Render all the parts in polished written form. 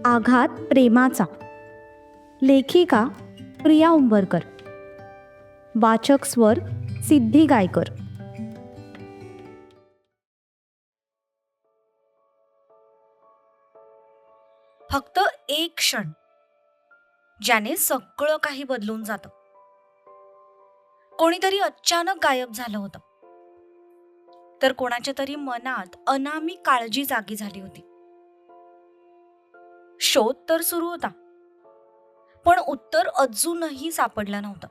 आघात प्रेमाचा. लेखिका प्रिया उंबरकर. वाचक स्वर सिद्धी गायकर. फक्त एक क्षण ज्याने सगळं काही बदलून जातं. कोणीतरी अचानक गायब झालं होतं, तर कोणाच्या तरी मनात अनामी काळजी जागी झाली होती. शोध तर सुरू होता, पण उत्तर अजूनही सापडलं नव्हतं.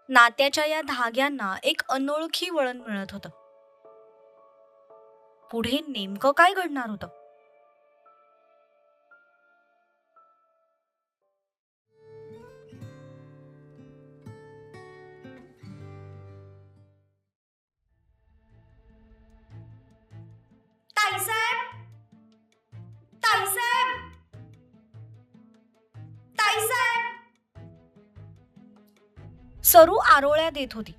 नात्याच्या या धाग्यांना एक अनोळखी वळण मिळत होतं. पुढे नेमकं काय घडणार होतं? ताईसाहेब, ताईसाहेब, ताईसाहेब. सरू आरोळ्या देत होती.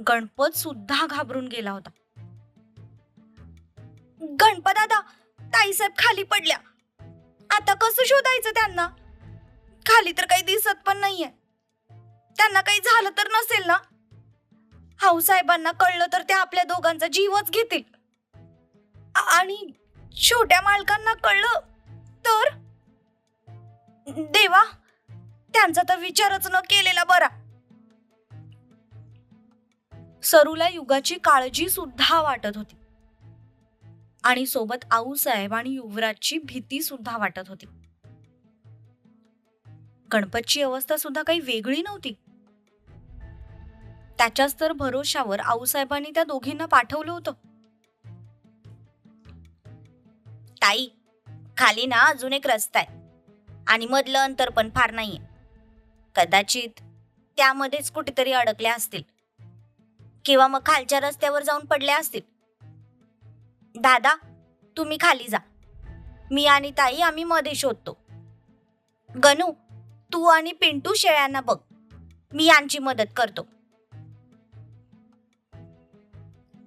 गणपत सुद्धा घाबरून गेला होता. गणपत दादा, ताईसाहेब खाली पडल्या. आता कसं शोधायचं त्यांना? खाली तर काही दिसत पण नाहीये. त्यांना काही झालं तर नसेल ना? हाऊसाहेबांना कळलं तर ते आपल्या दोघांचा जीवच घेतील. आणि छोट्या मालकांना कळलं तर? देवा, त्यांचा तर विचारच न केलेला बरा. सरूला युगाची काळजी सुद्धा वाटत होती, आणि सोबत आऊसाहेब आणि युवराजची भीती सुद्धा वाटत होती. गणपतची अवस्था सुद्धा काही वेगळी नव्हती. त्याच्याच तर भरोशावर आऊसाहेबांनी त्या दोघींना पाठवलं होतं. ताई, खाली ना अजून एक रस्ता आहे, आणि मधलं अंतर पण फार नाहीये. कदाचित त्यामध्येच कुठेतरी अडकल्या असतील, किंवा मग खालच्या रस्त्यावर जाऊन पडल्या असतील. दादा, तुम्ही खाली जा. मी आणि ताई आम्ही मध्ये शोधतो. गणू, तू आणि पिंटू शेळ्यांना बघ. मी यांची मदत करतो.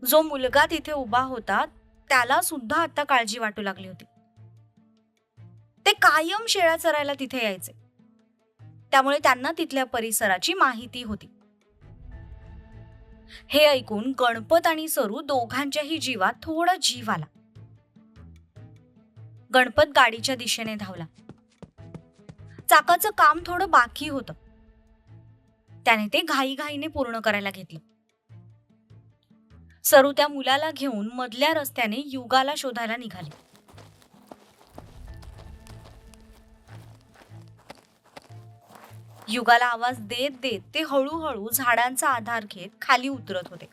जो मुलगा तिथे उभा होता त्याला सुद्धा आता काळजी वाटू लागली होती. ते कायम शेळ्या चरायला तिथे यायचे, त्यामुळे त्यांना तिथल्या परिसराची माहिती होती. हे ऐकून गणपत आणि सरू दोघांच्याही जीवात थोडा जीव आला. गणपत गाडीच्या दिशेने धावला. चाकाचं काम थोडं बाकी होतं, त्याने ते घाईघाईने पूर्ण करायला घेतलं. सरू त्या मुलाला घेऊन मधल्या रस्त्याने युगाला शोधायला निघाली. युगाला आवाज देत देत ते हळूहळू झाडांचा आधार घेत खाली उतरत होते.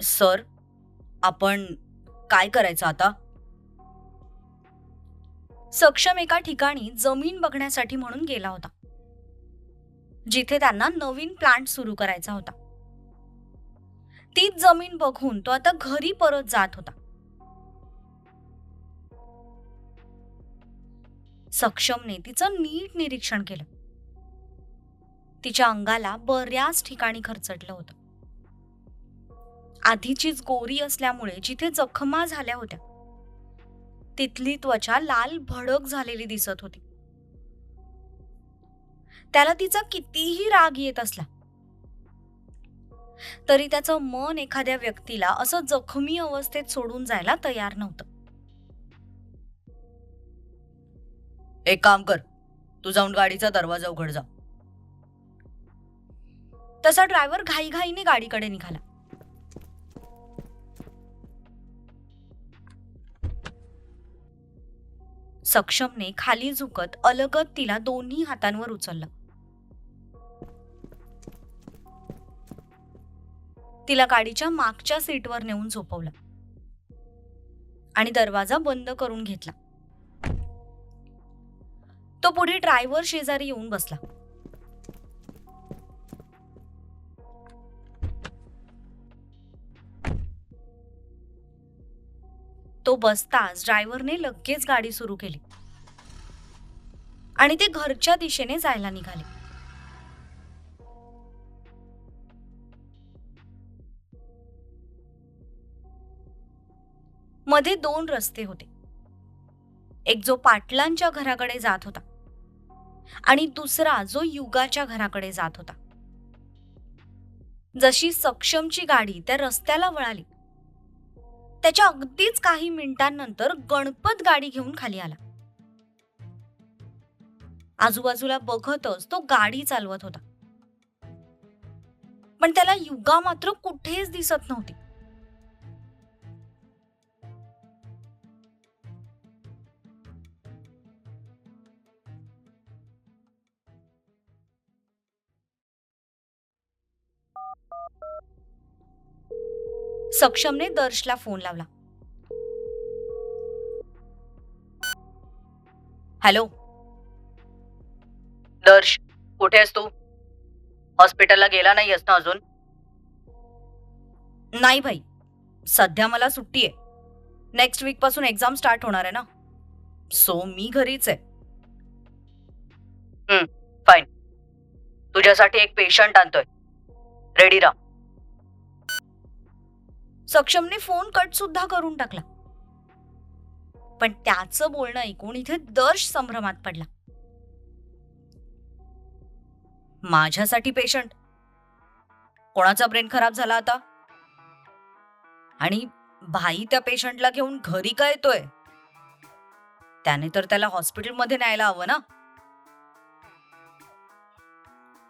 सर, आपण काय करायचं आता? सक्षम एका ठिकाणी जमीन बघण्यासाठी म्हणून गेला होता, जिथे त्यांना नवीन प्लांट सुरू करायचा होता. तीच जमीन बघून तो आता घरी परत जात होता. सक्षमने तिचं नीट निरीक्षण केलं. तिच्या अंगाला बऱ्याच ठिकाणी खरचटलं होतं. आधीचीच गोरी असल्यामुळे जिथे जखमा झाल्या होत्या तिथली त्वचा लाल भडक झालेली दिसत होती. त्याला तिचा कितीही राग येत असला तरी त्याचं मन एखाद्या व्यक्तीला असं जखमी अवस्थेत सोडून जायला तयार नव्हतं. एक काम कर, तू जाऊन गाडीचा दरवाजा उघड जा. तसा ड्रायव्हर घाईघाईने गाडीकडे निघाला. सक्षमने खाली झुकत अलगद तिला दोन्ही हातांवर उचललं. तिला गाडीच्या मागच्या सीटवर नेऊन झोपवलं आणि दरवाजा बंद करून घेतला. तो पुढे ड्रायव्हर शेजारी येऊन बसला. तो बसताच ड्रायव्हरने लगेच गाडी सुरू केली आणि ते घरच्या दिशेने जायला निघाले. मध्ये 2 रस्ते होते. एक जो पाटलांच्या घराकडे जात होता आणि दुसरा जो युगाच्या घराकडे जात होता. जशी सक्षमची गाडी त्या रस्त्याला वळाली, त्याच्या अगदीच काही मिनिटांनंतर गणपत गाडी घेऊन खाली आला. आजूबाजूला बघतच तो गाडी चालवत होता, पण त्याला युगा मात्र कुठेच दिसत नव्हती. सक्षमने दर्शला फोन लावला. हॅलो दर्श, कुठे आहेस तू? हॉस्पिटलला गेला नाहीयेस ना अजून? नाही भाई, सध्या मला सुट्टी आहे. नेक्स्ट वीक पासून एक्झाम स्टार्ट होणार आहे ना, सो मी घरीच आहे. फाईन. तुझ्यासाठी एक पेशंट आणतोय, रेडी राहा. सक्षमने फोन कट सुद्धा करून टाकला. पण त्याचं बोलणं ऐकून इथे दर्श संभ्रमात पडला. माझ्यासाठी पेशंट? कोणाचा ब्रेन खराब झाला आता? आणि भाई त्या पेशंटला घेऊन घरी का येतोय? त्याने तर त्याला हॉस्पिटलमध्ये न्यायला हवं ना.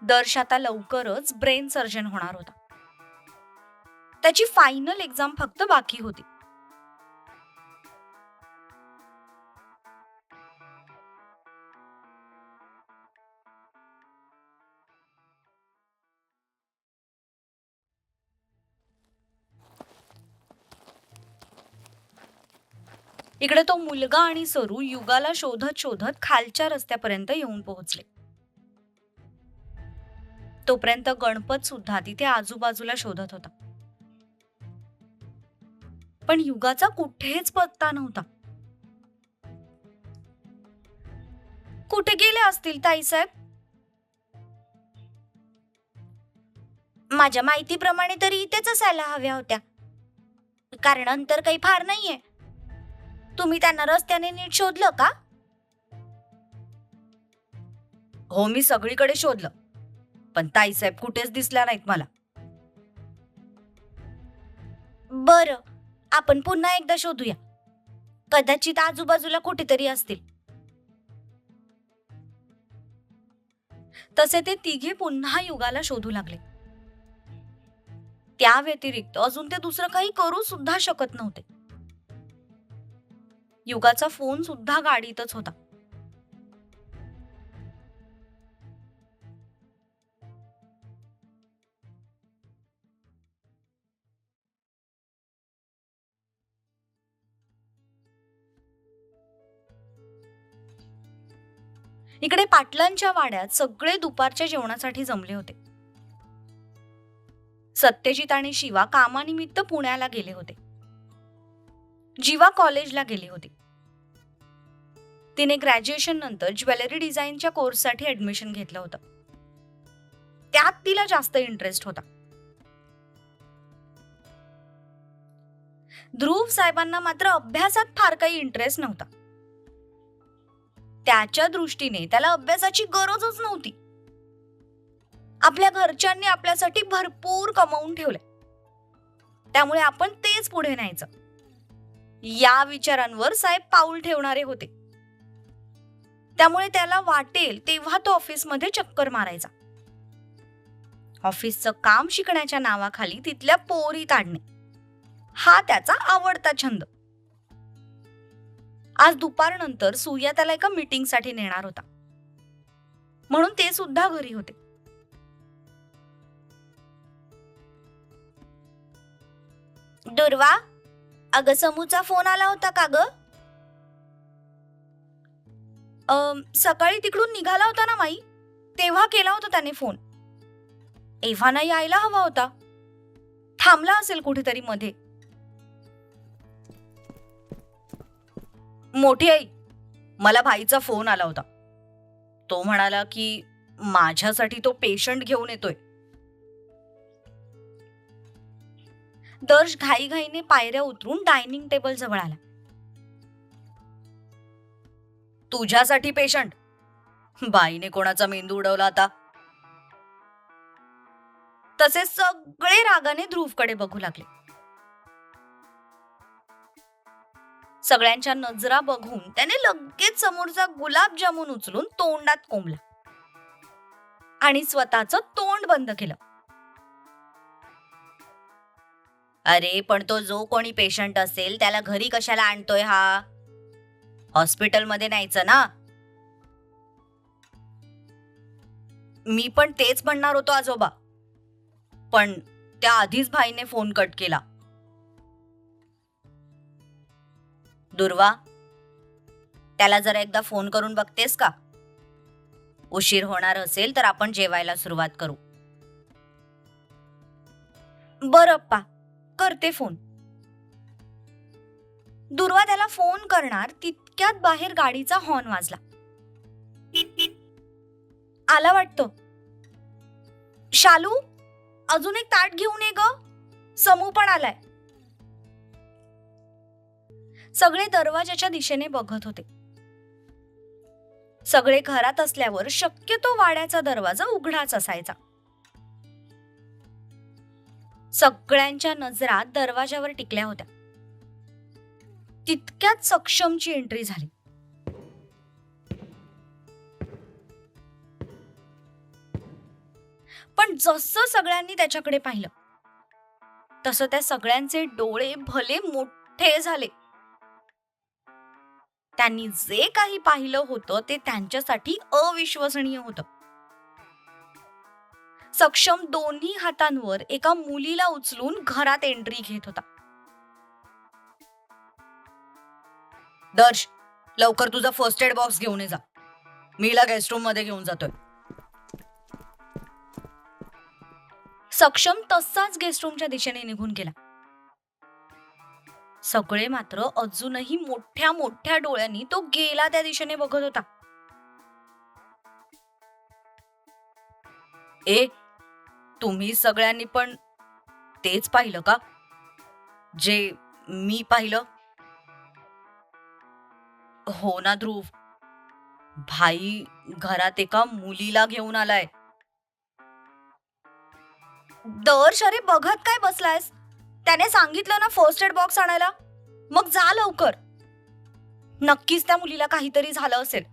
दर्श आता लवकरच ब्रेन सर्जन होणार होता. त्याची फायनल एक्झाम फक्त बाकी होती. इकडे तो मुलगा आणि सरू युगाला शोधत शोधत खालच्या रस्त्यापर्यंत येऊन पोहोचले. तोपर्यंत गणपत सुद्धा तिथे आजूबाजूला शोधत होता, पण युगाचा कुठेच पत्ता नव्हता. कुठे गेले असतील ताईसाहेब? माझ्या माहितीप्रमाणे तरी इथेच असायला हव्या होत्या, कारण अंतर काही फार नाहीये. तुम्ही त्यांना रस्त्याने नीट शोधलं का? हो, मी सगळीकडे शोधलं, पण ताईसाहेब कुठेच दिसल्या नाहीत मला. बरं, आपण पुन्हा एकदा शोधूया. कदाचित आजूबाजूला कुठेतरी असतील. तसे ते तिघे पुन्हा युगाला शोधू लागले. त्या व्यतिरिक्त अजून ते दुसरं काही करू सुद्धा शकत नव्हते. युगाचा फोन सुद्धा गाडीतच होता. इकडे पाटलांच्या वाड्यात सगळे दुपारच्या जेवणासाठी जमले होते. सत्यजित आणि शिवा कामानिमित्त पुण्याला गेले होते. जीवा कॉलेजला गेली होती. तिने ग्रॅज्युएशन नंतर ज्वेलरी डिझाईनच्या कोर्ससाठी ऍडमिशन घेतलं होतं. त्यात तिला जास्त इंटरेस्ट होता. ध्रुव साहेबांना मात्र अभ्यासात फार काही इंटरेस्ट नव्हता. त्याच्या दृष्टीने त्याला अभ्यासाची गरजच नव्हती. आपल्या घरच्यांनी आपल्यासाठी भरपूर कमावून ठेवले, त्यामुळे आपण तेच पुढे न्यायचं, या विचारांवर साहेब पाऊल ठेवणारे होते. त्यामुळे त्याला वाटेल तेव्हा तो ऑफिसमध्ये चक्कर मारायचा. ऑफिसचं काम शिकण्याच्या नावाखाली तिथल्या पोरी ताडणे हा त्याचा आवडता छंद. आज दुपारनंतर सूर्या त्याला एका मीटिंगसाठी नेणार होता, म्हणून ते सुद्धा घरी होते. दुर्वा, अगं समूचा फोन आला होता का ग? सकाळी तिकडून निघाला होता ना माई, तेव्हा केला होता त्याने फोन. एव्हाना यायला हवा होता, थांबला असेल कुठेतरी मध्ये. मोठी आई, मला भाईचा फोन आला होता. तो म्हणाला की माझ्यासाठी तो पेशंट घेऊन येतोय. दर्श घाईघाईने पायऱ्या उतरून डायनिंग टेबल जवळ आला. तुझ्यासाठी पेशंट? बाईने कोणाचा मेंदू उडवला आता? तसे सगळे रागाने ध्रुवकडे बघू लागले. सगळ्यांच्या नजरा बघून त्याने लगेच समोरचा गुलाबजामुन उचलून तोंडात कोंबला आणि स्वतःचं तोंड बंद केलं. अरे पण तो जो कोणी पेशंट असेल त्याला घरी कशाला आणतोय हा? हॉस्पिटलमध्ये न्यायचं ना. मी पण तेच म्हणणार होतो आजोबा, पण त्या आधीच भाईने फोन कट केला. दुर्वा, त्याला जरा एकदा फोन करून बघतेस का? उशीर होणार असेल तर आपण जेवायला सुरुवात करू. बरं अप्पा, करते फोन. दुर्वा त्याला फोन करणार तितक्यात बाहेर गाडीचा हॉर्न वाजला. आला वाटतं. शालू, अजून एक ताट घेऊन ये ग, समू पण आलाय. सगळे दरवाजाच्या दिशेने बघत होते. सगळे घरात असल्यावर शक्यतो वाड्याचा दरवाजा उघडाच असायचा. सगळ्यांच्या नजरा दरवाजावर टिकल्या होत्या. तितक्यात सक्षमची एंट्री झाली. पण जसं सगळ्यांनी त्याच्याकडे पाहिलं तसं त्या सगळ्यांचे डोळे भले मोठे झाले. त्यांनी जे काही पाहिलं होतं ते त्यांच्यासाठी अविश्वसनीय होतं. सक्षम दोन्ही हातांवर एका मुलीला उचलून घरात एंट्री घेत होता. दर्श, लवकर तुझा फर्स्ट एड बॉक्स घेऊन ये जा. मीला गेस्ट रूम मध्ये घेऊन जातोय. सक्षम तसाच गेस्ट रूमच्या दिशेने निघून गेला. सगळे मात्र अजूनही मोठ्या मोठ्या डोळ्यांनी तो गेला त्या दिशेने बघत होता. ए, तुम्ही सगळ्यांनी पण तेच पाहिलं का जे मी पाहिलं? हो ना ध्रुव, भाई घरात एका मुलीला घेऊन आलाय. दर्श, अरे बघत काय बसलायस? त्याने सांगितलं ना फर्स्ट एड बॉक्स आणायला. मग जा लवकर. नक्कीच त्या मुलीला काहीतरी झालं असेल,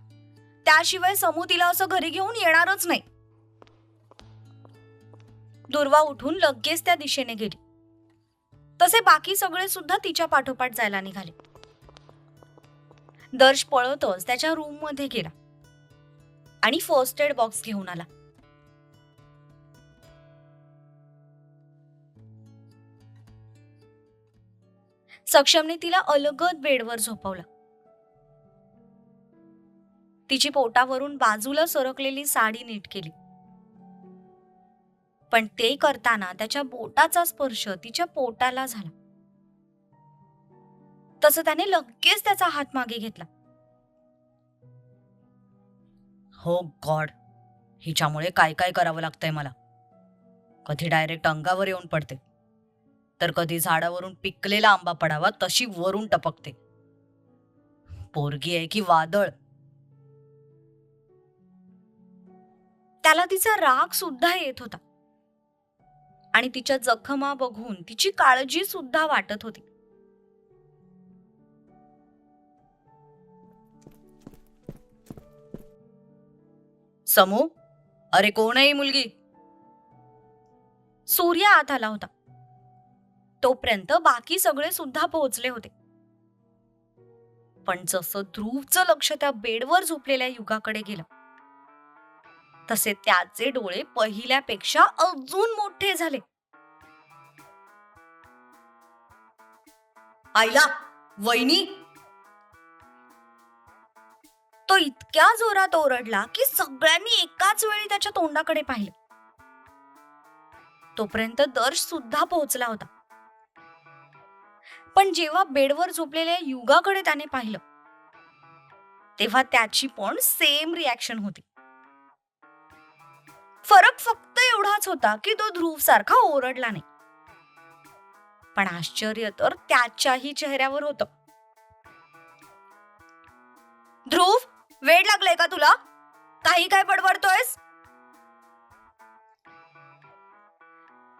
त्याशिवाय समू तिला असं घरी घेऊन येणारच नाही. दुर्वा उठून लगेच त्या दिशेने गेली. तसे बाकी सगळे सुद्धा तिच्या पाठोपाठ जायला निघाले. दर्श पळतच त्याच्या रूम मध्ये गेला आणि फर्स्ट एड बॉक्स घेऊन आला. सक्षमने तिला अलगद बेडवर झोपवलं. तिची पोटावरून बाजूला सरकलेली साडी नीट केली. पण ते करताना त्याच्या बोटाचा स्पर्श तिच्या पोटाला झाला. तसं त्याने लगेच त्याचा हात मागे घेतला. हो गॉड, हिच्यामुळे काय काय करावं लागतंय मला. कधी डायरेक्ट अंगावर येऊन पडते, तर कधी झाडावरून पिकलेला आंबा पडावा तशी वरून टपकते. पोरगी आहे की वादळ. त्याला तिचा राग सुद्धा येत होता आणि तिच्या जखमा बघून तिची काळजी सुद्धा वाटत होती. समू, अरे कोण आहे ही मुलगी? सूर्य आत आला होता. तोपर्यंत बाकी सगळे सुद्धा पोहोचले होते. पण जसं ध्रुवचं लक्ष त्या बेडवर झोपलेल्या युगाकडे गेलं तसे त्याचे डोळे पहिल्यापेक्षा अजून मोठे झाले. आईला, वहिनी! तो इतक्या जोरात ओरडला की सगळ्यांनी एकाच वेळी त्याच्या तोंडाकडे पाहिलं. तोपर्यंत दर्श सुद्धा पोहोचला होता. पण जेव्हा बेडवर झोपलेल्या युगाकडे त्याने पाहिलं तेव्हा त्याची पण सेम रिॲक्शन होती. फरक फक्त एवढाच होता की तो ध्रुव सारखा ओरडला नाही. पण आश्चर्य तर त्याच्याही चेहऱ्यावर होतं. ध्रुव, वेड लागलंय का तुला? काही काय बडबडतोयस?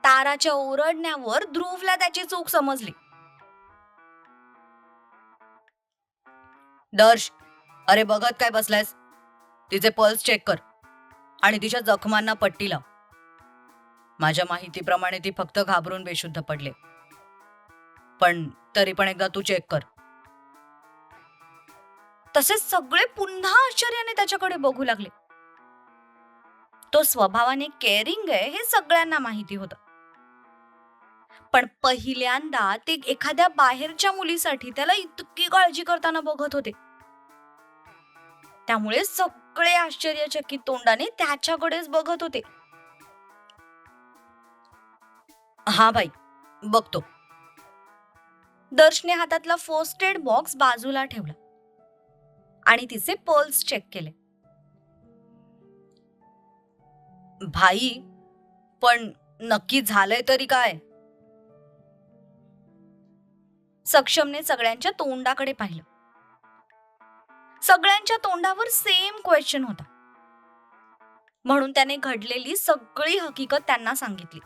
ताराच्या ओरडण्यावर ध्रुवला त्याची चूक समजली. दर्श, अरे बघत काय बसलायस? तिचे पल्स चेक कर आणि तिच्या जखमांना पट्टी लाव. माझ्या माहितीप्रमाणे ती फक्त घाबरून बेशुद्ध पडले, पण तरी पण एकदा तू चेक कर. तसेच सगळे पुन्हा आश्चर्याने त्याच्याकडे बघू लागले. तो स्वभावाने केअरिंग आहे हे सगळ्यांना माहिती होतं, पण पहिल्यांदा ते एखाद्या बाहेरच्या मुलीसाठी त्याला इतकी काळजी करताना बघत होते. त्यामुळे सगळे आश्चर्यचकित तोंडाने त्याच्याकडेच बघत होते. हा भाई, बघतो. दर्शने हातातला फर्स्ट एड बॉक्स बाजूला ठेवला आणि तिचे पल्स चेक केले. भाई, पण नक्की झालंय तरी काय? सक्षमने सगळ्यांच्या तोंडाकडे पाहिलं. सगळ्यांच्या तोंडावर सेम क्वेश्चन होता, म्हणून त्याने घडलेली सगळी हकीकत त्यांना सांगितली.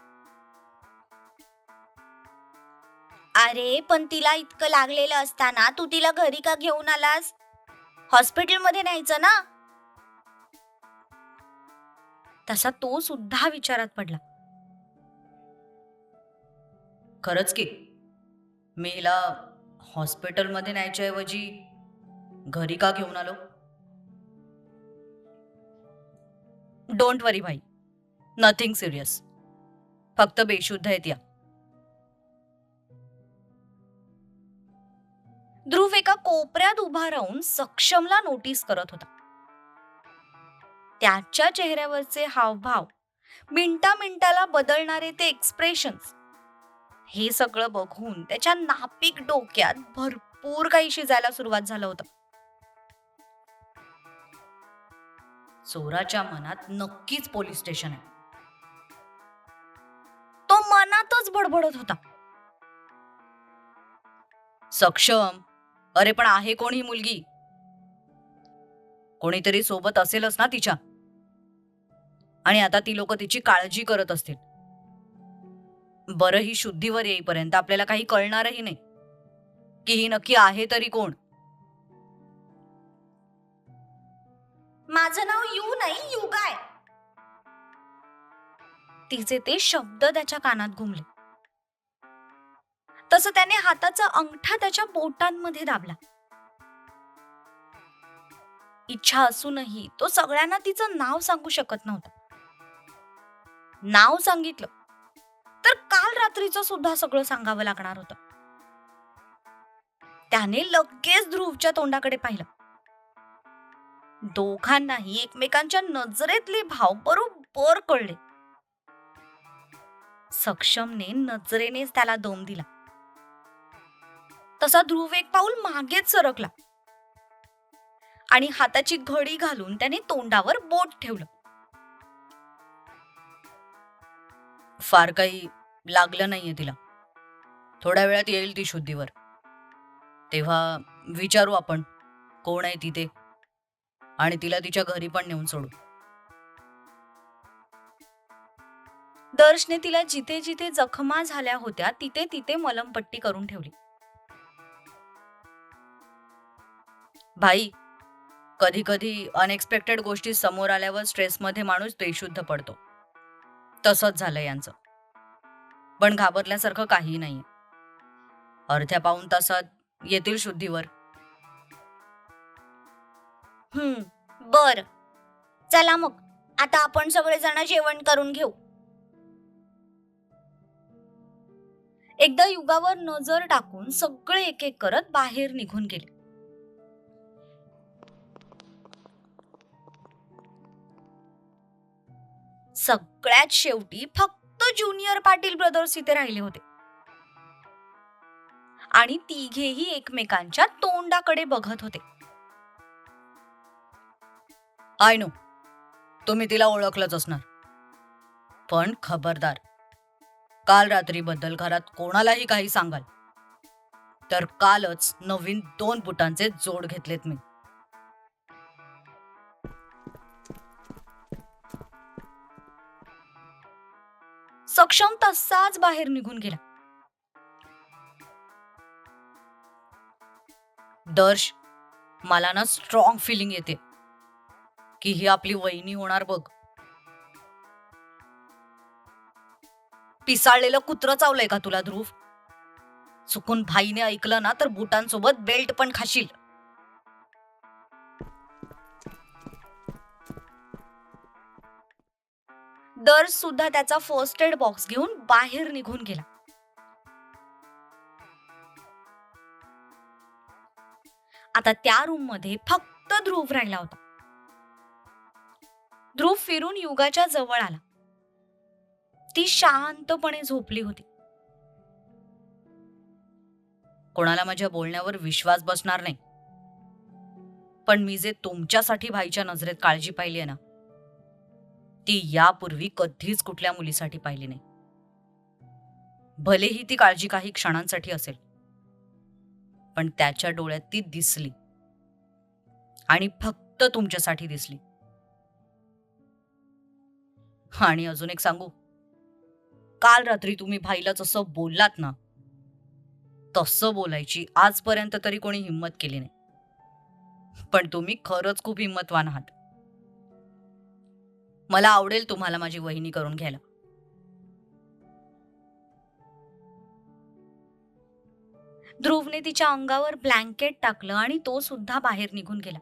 अरे पण तिला इतकं लागलेलं असताना तू तिला घरी का घेऊन आलास? हॉस्पिटलमध्ये न्यायचं ना. तसा तो सुद्धा विचारात पडला. खरंच की, मी हिला हॉस्पिटलमध्ये न्यायच्या ऐवजी घरी का घेऊन आलो? डोंट वरी भाई, नथिंग सिरियस. फक्त बेशुद्ध आहे त्या. ध्रुव एका कोपऱ्यात उभा राहून सक्षमला नोटीस करत होता. त्याच्या चेहऱ्यावरचे हावभाव, मिनिटा मिनिटाला बदलणारे ते एक्सप्रेशन्स, हे सगळं बघून त्याच्या नापीक डोक्यात भरपूर काही शिजायला सुरुवात झालं होतं. चोराच्या मनात नक्कीच पोलीस स्टेशन आहे, तो मनातच बडबडत होता. सक्षम, अरे पण आहे कोण ही मुलगी? कोणीतरी सोबत असेलच ना तिच्या, आणि आता ती लोक तिची काळजी करत असतील. बरं, ही शुद्धीवर येईपर्यंत आपल्याला काही कळणारही नाही की ही नक्की आहे तरी कोण. माझं नाव यू नाही, युगा आहे. तिचे ते शब्द त्याच्या कानात घुमले. तसं त्याने हाताचा अंगठा त्याच्या बोटांमध्ये दाबला. इच्छा असूनही तो सगळ्यांना तिचं नाव सांगू शकत नव्हता. नाव सांगितलं तर काल रात्रीचं सुद्धा सगळं सांगावं लागणार होतं. त्याने लगेच ध्रुवच्या तोंडाकडे पाहिलं. दोघांनाही एकमेकांच्या नजरेतले भाव बरोबर कळले. सक्षमने नजरेनेच त्याला दम दिला. तसा ध्रुव एक पाऊल मागेच सरकला आणि हाताची घडी घालून त्याने तोंडावर बोट ठेवलं. फार काही लागलं नाहीये तिला. थोड्या वेळात येईल ती शुद्धीवर, तेव्हा विचारू आपण कोण आहे तिथे, आणि तिला तिच्या घरी पण नेऊन सोडू. दर्शने तिला जिथे जिथे जखमा झाल्या होत्या तिथे तिथे मलमपट्टी करून ठेवली. भाई, कधी कधी अनएक्सपेक्टेड गोष्टी समोर आल्यावर स्ट्रेसमध्ये माणूस बेशुद्ध पडतो. तसंच झालं यांचं. पण घाबरल्यासारखं काही नाही. अर्ध्या पाऊण तासात येतील शुद्धीवर. बर, चला मग आता आपण सगळेजण जेवण करून घेऊ. एकदा युगावर नजर टाकून सगळे एक एक करत बाहेर निघून गेले. सगळ्यात शेवटी फक्त ज्युनियर पाटील ब्रदर्स इथे राहिले होते आणि तिघेही एकमेकांच्या तोंडाकडे बघत होते. आय नो, तुम्ही तिला ओळखलंच असणार. पण खबरदार, काल रात्रीबद्दल घरात कोणालाही काही सांगाल तर कालच नवीन 2 बुटांचे जोड घेतलेत मी. सक्षम तसाच बाहेर निघून गेला. दर्श, मला ना स्ट्रॉंग फिलिंग येते की ही आपली वहिनी होणार बघ. पिसाळलेलं कुत्रं चावलंय का तुला ध्रुव? चुकून भाईने ऐकलं ना तर बुटांसोबत बेल्ट पण खाशील. दर्श सुद्धा त्याचा फर्स्ट एड बॉक्स घेऊन बाहेर निघून गेला. आता त्या रूम मध्ये फक्त ध्रुव राहिला होता. ध्रुव फिरून युगाच्या जवळ आला. ती शांतपणे झोपली होती. कोणाला माझ्या बोलण्यावर विश्वास बसणार नाही, पण मी जे तुमच्यासाठी भाईच्या नजरेत काळजी पाहिली आहे ना, ती यापूर्वी कधीच कुठल्या मुलीसाठी पाहिली नाही. भलेही ती काळजी काही क्षणांसाठी असेल, पण त्याच्या डोळ्यात ती दिसली आणि फक्त तुमच्यासाठी दिसली. आणि अजून एक सांगू, काल रात्री तुम्ही भाईला जसं बोललात ना, तसं बोलायची आजपर्यंत तरी कोणी हिंमत केली नाही. पण तुम्ही खरंच खूप हिंमतवान आहात. मला आवडेल तुम्हाला माझी वहिनी करून घ्यायला. ध्रुवने तिच्या अंगावर ब्लँकेट टाकलं आणि तो सुद्धा बाहेर निघून गेला.